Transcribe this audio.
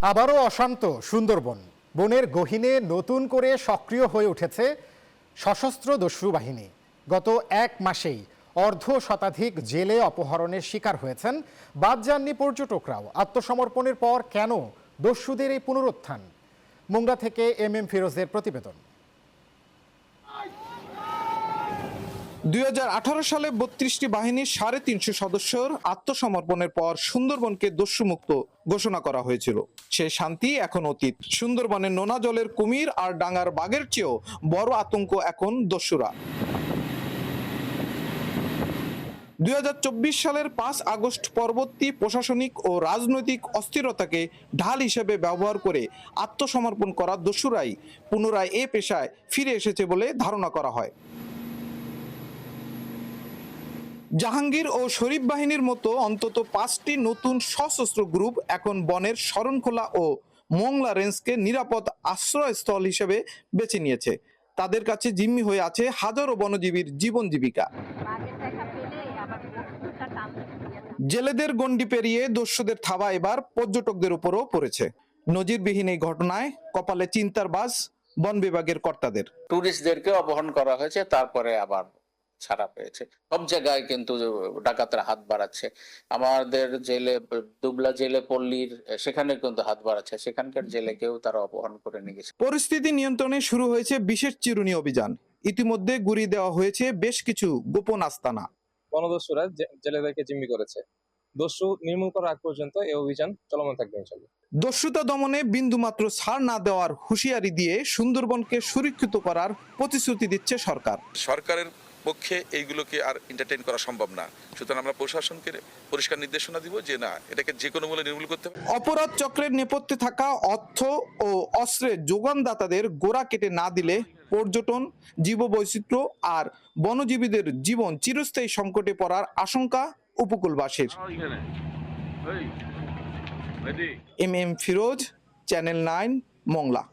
আবারও অশান্ত সুন্দরবন। বনের গহীনে নতুন করে সক্রিয় হয়ে উঠেছে সশস্ত্র দস্যু বাহিনী। গত এক মাসেই অর্ধ শতাধিক জেলে অপহরণের শিকার হয়েছেন। বাদ যাননি পর্যটকরাও। আত্মসমর্পণের পর কেন দস্যুদের এই পুনরুত্থান? মোংলা থেকে এম ফিরোজের প্রতিবেদন। 2018 সালে 32টি বাহিনীর 350 সদস্যর আত্মসমর্পণের পর সুন্দরবনকে দস্যুমুক্ত ঘোষণা করা হয়েছিল। সেই শান্তি এখন অতীত। সুন্দরবনের নোনা জলের কুমির আর ডাঙ্গার বাঘের চেয়েও বড় আতঙ্ক এখন দস্যুরা। 2024 সালের 5 আগস্ট পরবর্তী প্রশাসনিক ও রাজনৈতিক অস্থিরতাকে ঢাল হিসেবে ব্যবহার করে আত্মসমর্পণ করা দস্যুরাই পুনরায় এ পেশায় ফিরে এসেছে বলে ধারণা করা হয়। জাহাঙ্গীর ও শরীফ বাহিনীর মতো অন্তত 5টি নতুন সশস্ত্র গ্রুপ এখন বনের শরণখোলা ও মোংলা রেঞ্জকে নিরাপদ আশ্রয়স্থল হিসেবে বেছে নিয়েছে। তাদের কাছে জিম্মি হয়ে আছে হাজারো বনজীবীর জীবন জীবিকা। জেলেদের গণ্ডি পেরিয়ে দস্যুদের থাবা এবার পর্যটকদের উপরও পড়েছে। নজিরবিহীন এই ঘটনায় কপালে চিন্তার বাজ বন বিভাগের কর্তাদের। টুরিস্টদেরকে অপহরণ করা হয়েছে, তারপরে আবার ছাড়া পেয়েছে। সব জায়গায় কিন্তু ডাকাতরা হাত বাড়াচ্ছে। আমাদের জেলে, দুবলা জেলে পল্লীর, সেখানে কিন্তু হাত বাড়াচ্ছে। সেখানকার জেলেকেও তারা অপহরণ করে নিয়ে গেছে। পরিস্থিতি নিয়ন্ত্রণে শুরু হয়েছে বিশেষ চিরুনি অভিযান। ইতিমধ্যে গুড়িয়ে দেওয়া হয়েছে বেশ কিছু গোপন আস্তানা। বনদস্যুরা জেলেদেরকে জিম্মি করেছে। দস্যু নির্মূল করার আগ পর্যন্ত এই অভিযান চলমান থাকবে ইনশাআল্লাহ। দস্যুতা দমনে বিন্দুমাত্র ছাড় না দেওয়ার হুঁশিয়ারি দিয়ে সুন্দরবনকে সুরক্ষিত করার প্রতিশ্রুতি দিচ্ছে সরকার। সরকারের পক্ষে এইগুলোকে আর এন্টারটেইন করা সম্ভব না। সুতরাং আমরা প্রশাসনকে পরিষ্কার নির্দেশনা দিব যে না, এটাকে যে কোনো মূল্যে নির্মূল করতে হবে। অপরাধ চক্রের নেপথ্যে থাকা অর্থ ও অস্ত্রের যোগানদাতাদের গোড়া কেটে না দিলে পর্যটন, জীববৈচিত্র্য আর বনজীবীদের জীবন চিরস্থায়ী সংকটে পড়ার আশঙ্কা উপকূলবাসীর। M Firoz, channel 9, Mongla.